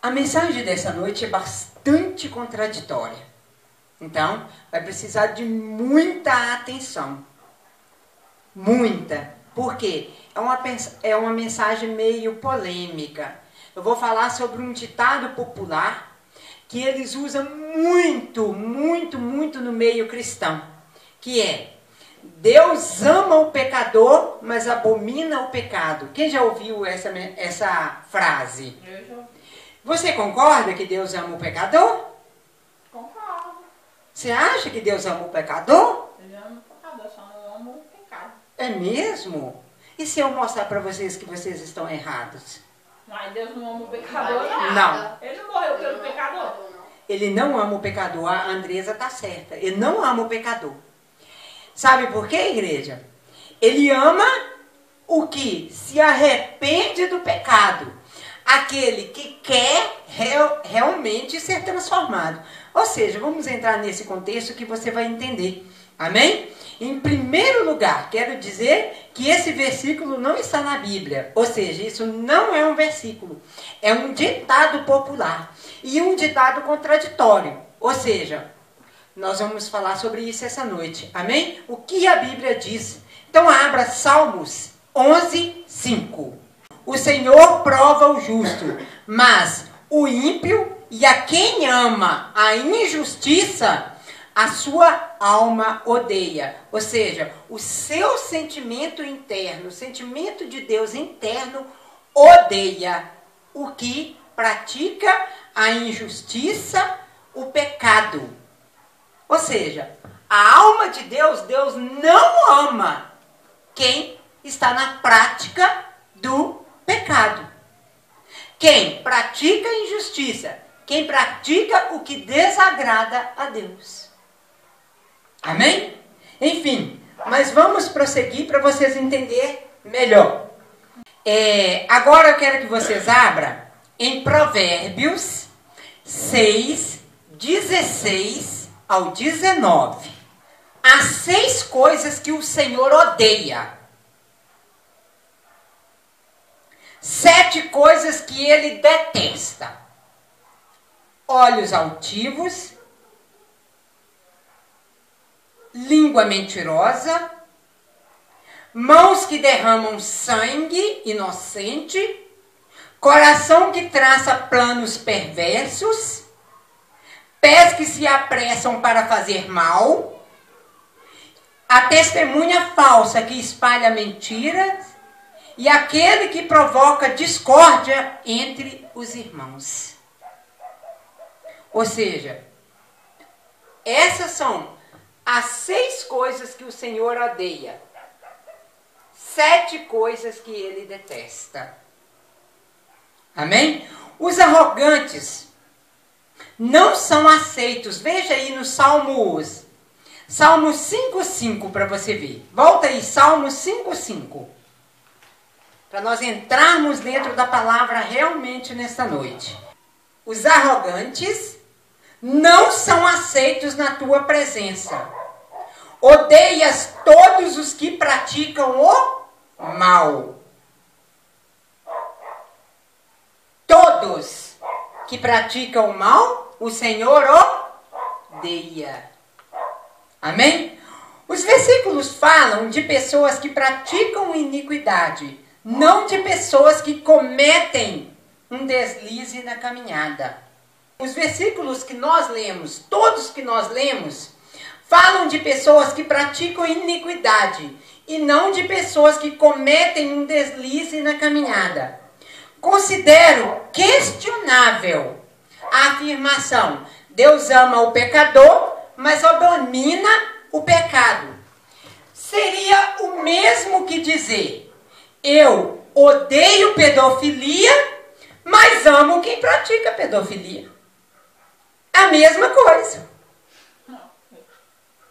A mensagem dessa noite é bastante contraditória. Então, vai precisar de muita atenção. Muita. Por quê? É uma mensagem meio polêmica. Eu vou falar sobre um ditado popular que eles usam muito no meio cristão. Que é: Deus ama o pecador, mas abomina o pecado. Quem já ouviu essa frase? Eu já ouvi. Você concorda que Deus ama o pecador? Concordo. Você acha que Deus ama o pecador? Ele ama o pecador, só não ama o pecado. É mesmo? E se eu mostrar para vocês que vocês estão errados? Mas Deus não ama o pecador, não. Não. Ele não morreu pelo pecador. Ele não ama o pecador. A Andresa está certa. Ele não ama o pecador. Sabe por quê, igreja? Ele ama o que se arrepende do pecado. Aquele que quer realmente ser transformado. Ou seja, vamos entrar nesse contexto que você vai entender. Amém? Em primeiro lugar, quero dizer que esse versículo não está na Bíblia. Ou seja, isso não é um versículo. É um ditado popular. E um ditado contraditório. Ou seja, nós vamos falar sobre isso essa noite. Amém? O que a Bíblia diz? Então abra Salmos 11, 5. O Senhor prova o justo, mas o ímpio e a quem ama a injustiça, a sua alma odeia. Ou seja, o seu sentimento interno, o sentimento de Deus interno, odeia o que pratica a injustiça, o pecado. Ou seja, a alma de Deus, Deus não ama quem está na prática do pecado. Quem pratica a injustiça, quem pratica o que desagrada a Deus. Amém? Enfim, mas vamos prosseguir para vocês entenderem melhor. Agora eu quero que vocês abram em Provérbios 6, 16 ao 19. Há 6 coisas que o Senhor odeia. 7 coisas que ele detesta: olhos altivos, língua mentirosa, mãos que derramam sangue inocente, coração que traça planos perversos, pés que se apressam para fazer mal, a testemunha falsa que espalha mentiras, e aquele que provoca discórdia entre os irmãos. Ou seja, essas são as 6 coisas que o Senhor odeia. 7 coisas que ele detesta. Amém? Os arrogantes não são aceitos. Veja aí no Salmo 5:5 para você ver. Volta aí, Salmo 5:5. Para nós entrarmos dentro da palavra realmente nesta noite. Os arrogantes não são aceitos na tua presença. Odeias todos os que praticam o mal. Todos que praticam o mal, o Senhor odeia. Amém? Os versículos falam de pessoas que praticam iniquidade, não de pessoas que cometem um deslize na caminhada. Os versículos que nós lemos, todos que nós lemos, falam de pessoas que praticam iniquidade e não de pessoas que cometem um deslize na caminhada. Considero questionável a afirmação: Deus ama o pecador, mas abomina o pecado. Seria o mesmo que dizer: eu odeio pedofilia, mas amo quem pratica pedofilia. A mesma coisa.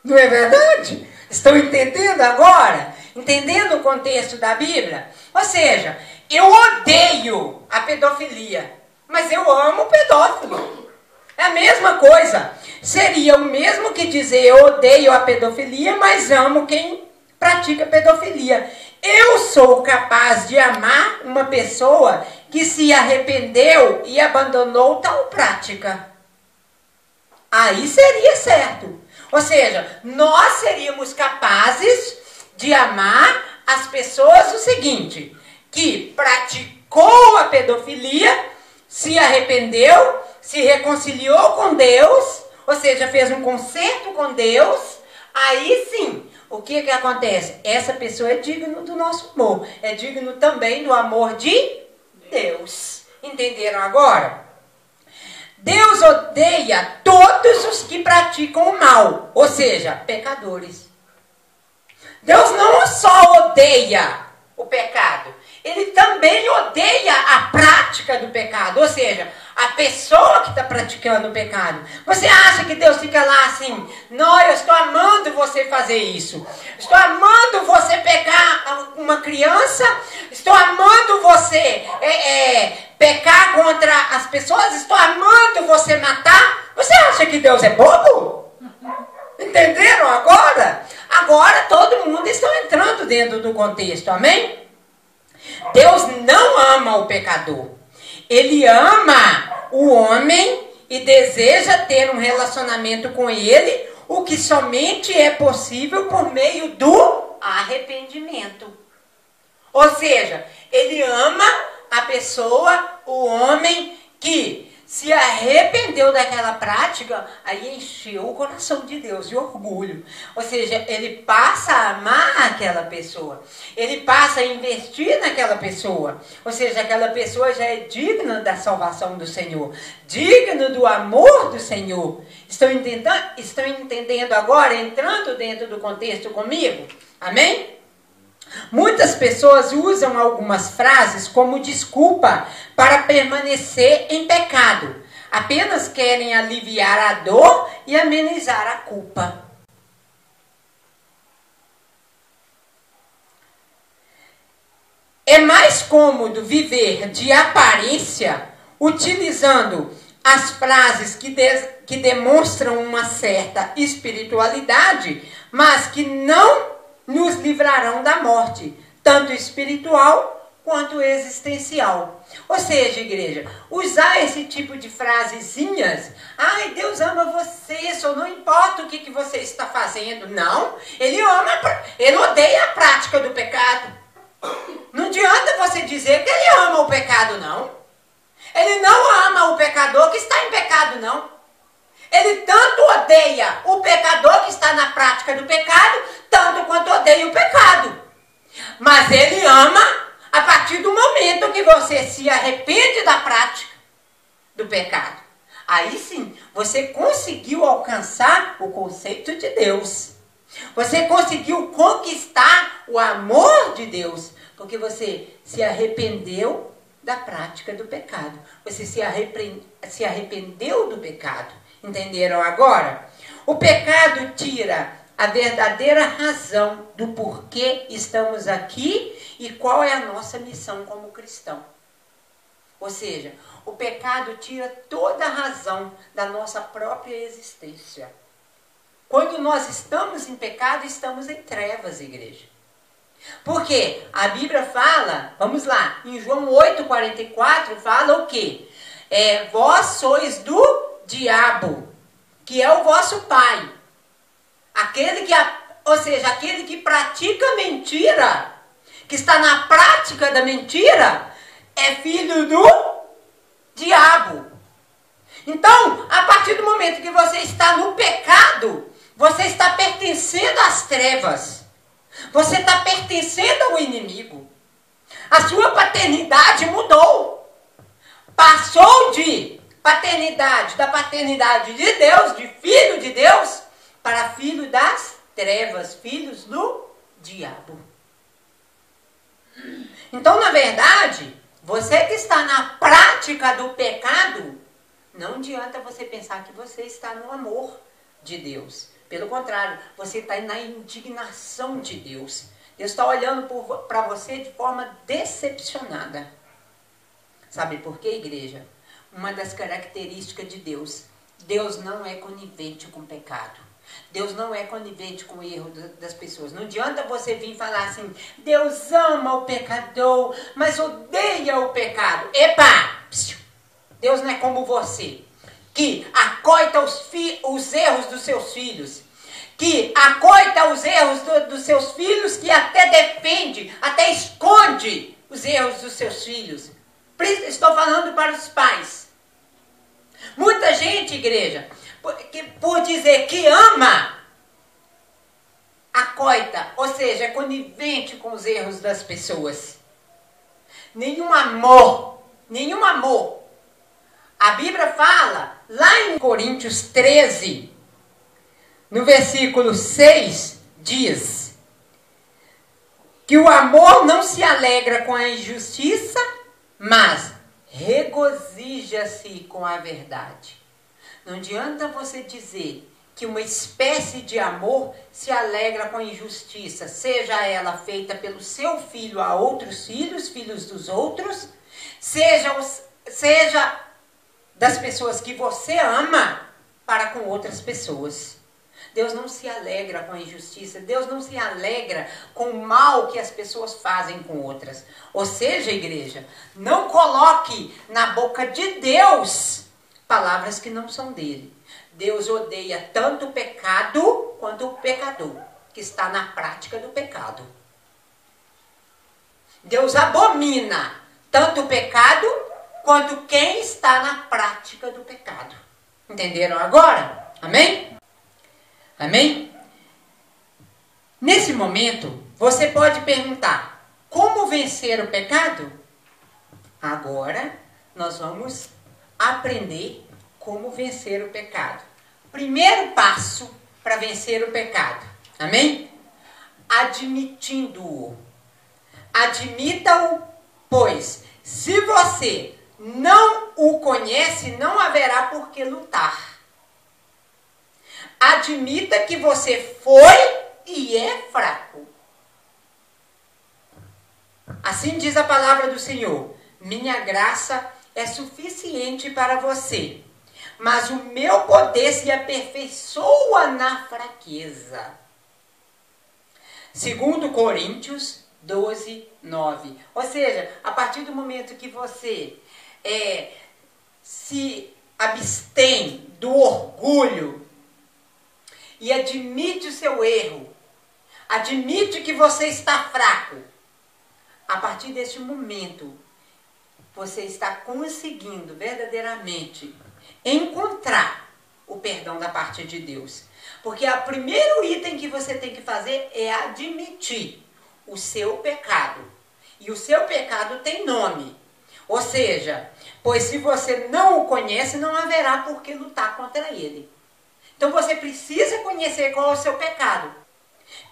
Não é verdade? Estão entendendo agora? Entendendo o contexto da Bíblia? Ou seja, eu odeio a pedofilia, mas eu amo o pedófilo. É a mesma coisa. Seria o mesmo que dizer: eu odeio a pedofilia, mas amo quem pratica pedofilia. Eu sou capaz de amar uma pessoa que se arrependeu e abandonou tal prática. Aí seria certo. Ou seja, nós seríamos capazes de amar as pessoas o seguinte, que praticou a pedofilia, se arrependeu, se reconciliou com Deus, ou seja, fez um concerto com Deus, aí sim, o que acontece? Essa pessoa é digna do nosso amor, é digno também do amor de Deus. Entenderam agora? Deus odeia todos os que praticam o mal, ou seja, pecadores. Deus não só odeia o pecado, Ele também odeia a prática do pecado, ou seja, a pessoa que está praticando o pecado. Você acha que Deus fica lá assim, não, eu estou amando você fazer isso, estou amando você pegar uma criança, estou amando você pecar contra as pessoas, estou amando você matar. Você acha que Deus é bobo? Entenderam agora? Agora todo mundo está entrando dentro do contexto, amém? Deus não ama o pecador. Ele ama o homem e deseja ter um relacionamento com ele, o que somente é possível por meio do arrependimento. Ou seja, ele ama a pessoa, o homem que se arrependeu daquela prática, aí encheu o coração de Deus de orgulho. Ou seja, ele passa a amar aquela pessoa. Ele passa a investir naquela pessoa. Ou seja, aquela pessoa já é digna da salvação do Senhor. Digna do amor do Senhor. Estão entendendo agora, entrando dentro do contexto comigo? Amém? Muitas pessoas usam algumas frases como desculpa para permanecer em pecado. Apenas querem aliviar a dor e amenizar a culpa. É mais cômodo viver de aparência utilizando as frases que demonstram uma certa espiritualidade, mas que não nos livrarão da morte, tanto espiritual quanto existencial. Ou seja, igreja, usar esse tipo de frasezinhas, ai, Deus ama você, só não importa o que você está fazendo. Não, Ele ama, Ele odeia a prática do pecado. Não adianta você dizer que Ele ama o pecado, não. Ele não ama o pecador que está em pecado, não. Ele tanto odeia o pecador que está na prática do pecado, tanto quanto odeia o pecado. Mas Ele ama a partir do momento que você se arrepende da prática do pecado. Aí sim, você conseguiu alcançar o conceito de Deus. Você conseguiu conquistar o amor de Deus, porque você se arrependeu da prática do pecado. Você se arrependeu do pecado. Entenderam agora? O pecado tira a verdadeira razão do porquê estamos aqui e qual é a nossa missão como cristão. Ou seja, o pecado tira toda a razão da nossa própria existência. Quando nós estamos em pecado, estamos em trevas, igreja. Porque a Bíblia fala, vamos lá, em João 8,44 fala o quê? Vós sois do diabo, que é o vosso pai. Aquele que pratica mentira, que está na prática da mentira, é filho do diabo. Então, a partir do momento que você está no pecado, você está pertencendo às trevas. Você está pertencendo ao inimigo. A sua paternidade mudou. Passou da paternidade de Deus, de filho de Deus, para filho das trevas, filhos do diabo. Então, na verdade, você que está na prática do pecado, não adianta você pensar que você está no amor de Deus. Pelo contrário, você está na indignação de Deus. Deus está olhando para você de forma decepcionada. Sabe por quê, igreja? Uma das características de Deus, Deus não é conivente com o pecado. Deus não é conivente com o erro das pessoas. Não adianta você vir falar assim, Deus ama o pecador, mas odeia o pecado. Epa! Deus não é como você, que acoita os erros dos seus filhos, que acoita os erros dos seus filhos, que até defende, até esconde os erros dos seus filhos. Estou falando para os pais. Muita gente, igreja, por dizer que ama, acoita, ou seja, é conivente com os erros das pessoas. Nenhum amor. A Bíblia fala, lá em Coríntios 13, no versículo 6, diz que o amor não se alegra com a injustiça, mas regozija-se com a verdade. Não adianta você dizer que uma espécie de amor se alegra com a injustiça, seja ela feita pelo seu filho a outros filhos, filhos dos outros, seja das pessoas que você ama para com outras pessoas. Deus não se alegra com a injustiça, Deus não se alegra com o mal que as pessoas fazem com outras. Ou seja, igreja, não coloque na boca de Deus palavras que não são dele. Deus odeia tanto o pecado quanto o pecador, que está na prática do pecado. Deus abomina tanto o pecado quanto quem está na prática do pecado. Entenderam agora? Amém? Amém? Nesse momento, você pode perguntar, como vencer o pecado? Agora, nós vamos aprender como vencer o pecado. Primeiro passo para vencer o pecado. Amém? Admitindo-o. Admita-o, pois, se você não o conhece, não haverá por que lutar. Admita que você foi e é fraco. Assim diz a palavra do Senhor: minha graça é suficiente para você, mas o meu poder se aperfeiçoa na fraqueza. 2 Coríntios 12, 9. Ou seja, a partir do momento que você se abstém do orgulho e admite o seu erro, admite que você está fraco, a partir deste momento, você está conseguindo verdadeiramente encontrar o perdão da parte de Deus. Porque o primeiro item que você tem que fazer é admitir o seu pecado. E o seu pecado tem nome. Ou seja, pois se você não o conhece, não haverá por que lutar contra ele. Então você precisa conhecer qual é o seu pecado.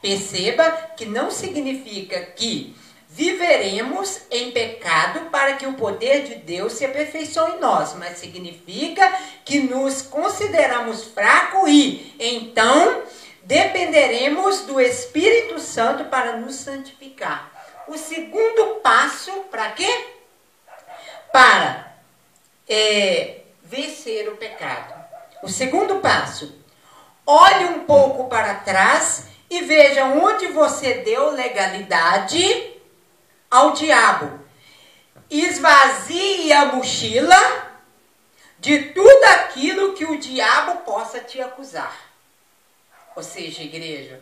Perceba que não significa que viveremos em pecado para que o poder de Deus se aperfeiçoe em nós, mas significa que nos consideramos fracos e, então, dependeremos do Espírito Santo para nos santificar. O segundo passo, para quê? Para vencer o pecado. O segundo passo, olhe um pouco para trás e veja onde você deu legalidade ao diabo. Esvazie a mochila de tudo aquilo que o diabo possa te acusar. Ou seja, igreja,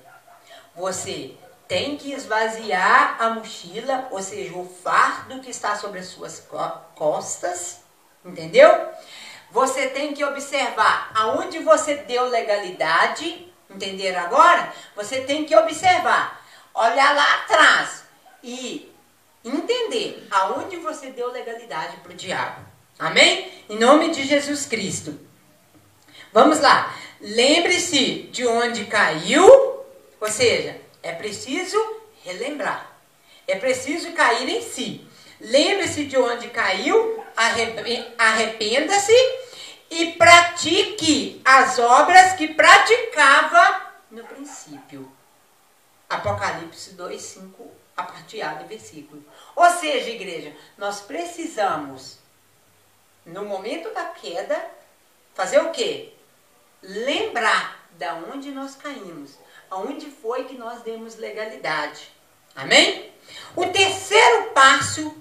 você tem que esvaziar a mochila, ou seja, o fardo que está sobre as suas costas, entendeu? Você tem que observar aonde você deu legalidade, entenderam agora? Você tem que observar, olhar lá atrás e entender aonde você deu legalidade para o diabo. Amém? Em nome de Jesus Cristo. Vamos lá. Lembre-se de onde caiu, ou seja, é preciso relembrar. É preciso cair em si. Lembre-se de onde caiu, arrependa-se e pratique as obras que praticava no princípio. Apocalipse 2, 5, a partir do versículo. Ou seja, igreja, nós precisamos, no momento da queda, fazer o quê? Lembrar da onde nós caímos, aonde foi que nós demos legalidade. Amém? O terceiro passo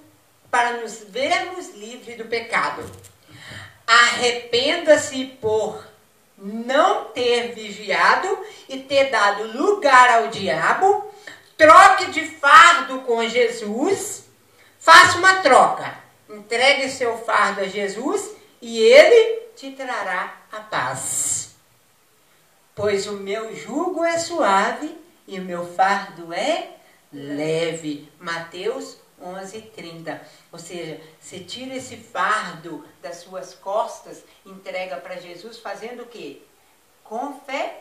para nos vermos livres do pecado. Arrependa-se por não ter vigiado e ter dado lugar ao diabo. Troque de fardo com Jesus. Faça uma troca. Entregue seu fardo a Jesus e ele te trará a paz. Pois o meu jugo é suave e o meu fardo é leve. Mateus 11:30. Ou seja, você tira esse fardo das suas costas, entrega para Jesus, fazendo o quê? Confessando,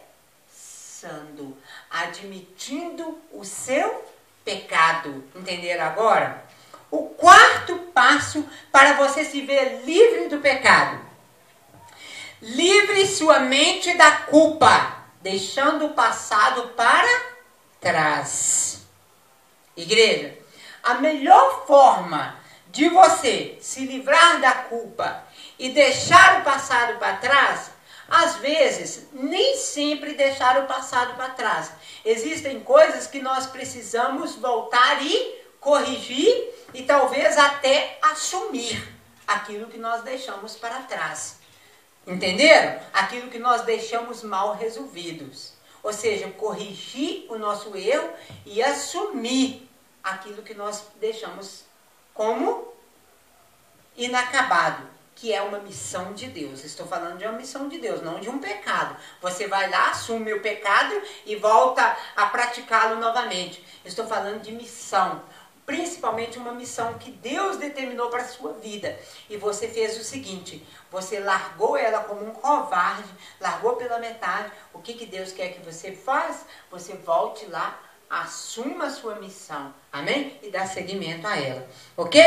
admitindo o seu pecado. Entenderam agora? O quarto passo para você se ver livre do pecado. Livre sua mente da culpa, deixando o passado para trás. Igreja, a melhor forma de você se livrar da culpa e deixar o passado para trás, às vezes, nem sempre deixar o passado para trás. Existem coisas que nós precisamos voltar e corrigir e talvez até assumir aquilo que nós deixamos para trás. Entenderam? Aquilo que nós deixamos mal resolvidos. Ou seja, corrigir o nosso erro e assumir aquilo que nós deixamos como inacabado, que é uma missão de Deus. Estou falando de uma missão de Deus, não de um pecado. Você vai lá, assume o pecado e volta a praticá-lo novamente. Estou falando de missão. Principalmente uma missão que Deus determinou para a sua vida. E você fez o seguinte, você largou ela como um covarde, largou pela metade. O que Deus quer que você faça? Você volte lá, assuma a sua missão. Amém? E dá seguimento a ela. Ok?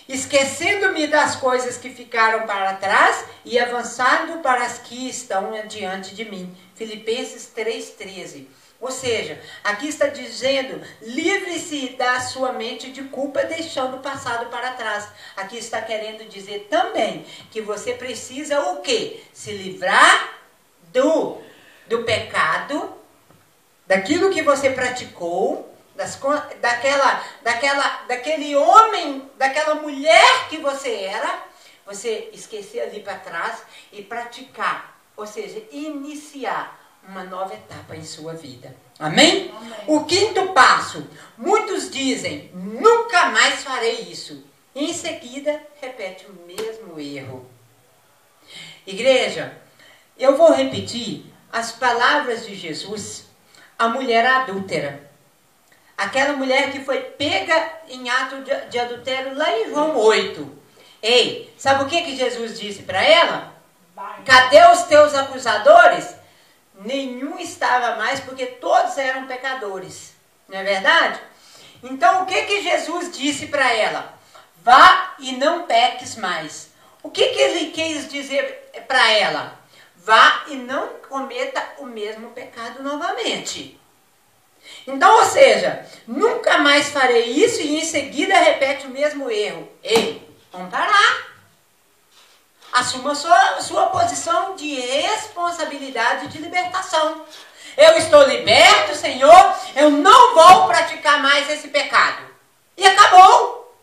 Esquecendo-me das coisas que ficaram para trás e avançando para as que estão diante de mim. Filipenses 3:13. Ou seja, aqui está dizendo, livre-se da sua mente de culpa, deixando o passado para trás. Aqui está querendo dizer também que você precisa o quê? Se livrar do pecado, daquilo que você praticou, daquele homem, daquela mulher que você era, você esquecer ali para trás e praticar, ou seja, iniciar uma nova etapa em sua vida. Amém? Amém? O quinto passo. Muitos dizem, nunca mais farei isso. E em seguida, repete o mesmo erro. Igreja, eu vou repetir as palavras de Jesus à mulher adúltera. Aquela mulher que foi pega em ato de adultério lá em João 8. Ei, sabe o que Jesus disse para ela? Cadê os teus acusadores? Nenhum estava mais, porque todos eram pecadores. Não é verdade? Então, o que Jesus disse para ela? Vá e não peques mais. O que ele quis dizer para ela? Vá e não cometa o mesmo pecado novamente. Então, ou seja, nunca mais farei isso e em seguida repete o mesmo erro. Ei, vamos parar. Assuma sua posição de responsabilidade de libertação. Eu estou liberto, Senhor, eu não vou praticar mais esse pecado. E acabou.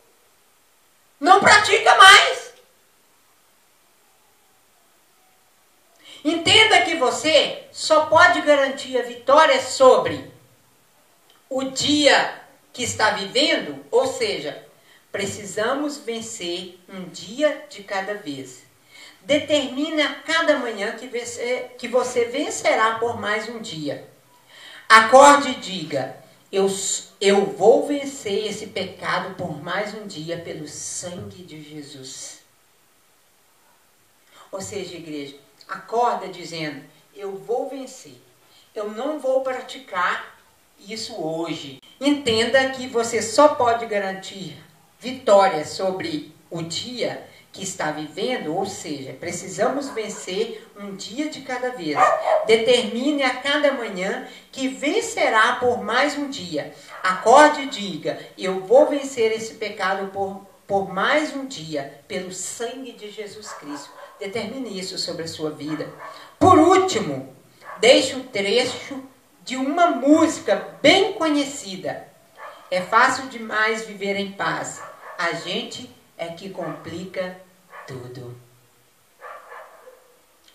Não pratica mais. Entenda que você só pode garantir a vitória sobre o dia que está vivendo, ou seja, precisamos vencer um dia de cada vez. Determine a cada manhã que você vencerá por mais um dia. Acorde e diga, eu vou vencer esse pecado por mais um dia pelo sangue de Jesus. Ou seja, igreja, acorda dizendo, eu vou vencer. Eu não vou praticar isso hoje. Entenda que você só pode garantir vitória sobre o dia que está vivendo, ou seja, precisamos vencer um dia de cada vez. Determine a cada manhã que vencerá por mais um dia. Acorde e diga, eu vou vencer esse pecado por mais um dia, pelo sangue de Jesus Cristo. Determine isso sobre a sua vida. Por último, deixo um trecho de uma música bem conhecida. É fácil demais viver em paz. A gente é que complica tudo.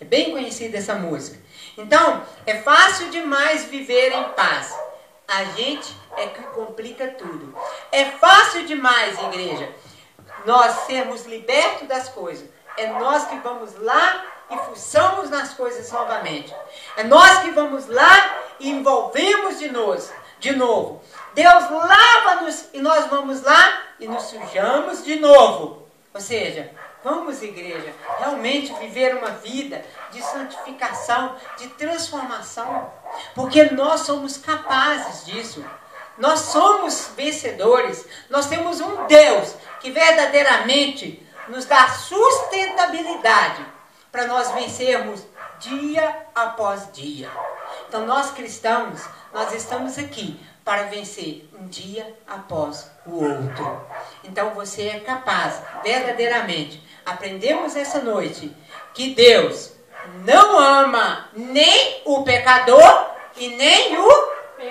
É bem conhecida essa música. Então, é fácil demais viver em paz. A gente é que complica tudo. É fácil demais, igreja, nós sermos libertos das coisas. É nós que vamos lá e fuçamos nas coisas novamente. É nós que vamos lá e envolvemos de novo. Deus lava-nos e nós vamos lá e nos sujamos de novo. Ou seja, vamos, igreja, realmente viver uma vida de santificação, de transformação, porque nós somos capazes disso. Nós somos vencedores. Nós temos um Deus que verdadeiramente nos dá sustentabilidade para nós vencermos dia após dia. Então nós cristãos, nós estamos aqui para vencer um dia após o outro. Então você é capaz, verdadeiramente. Aprendemos essa noite que Deus não ama nem o pecador e nem o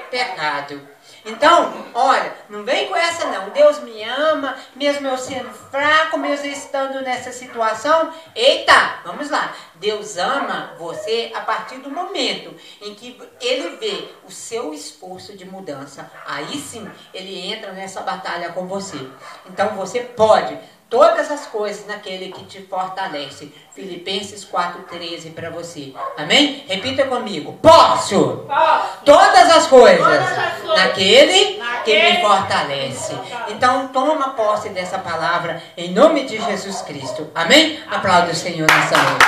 pecado. Então, olha, não vem com essa não. Deus me ama, mesmo eu sendo fraco, mesmo eu estando nessa situação. Eita, vamos lá. Deus ama você a partir do momento em que Ele vê o seu esforço de mudança. Aí sim, Ele entra nessa batalha com você. Então você pode todas as coisas naquele que te fortalece. Filipenses 4,13 para você. Amém? Repita comigo. Posso. Todas as coisas naquele que me fortalece. Então toma posse dessa palavra em nome de Jesus Cristo. Amém? Aplauda o Senhor nessa noite.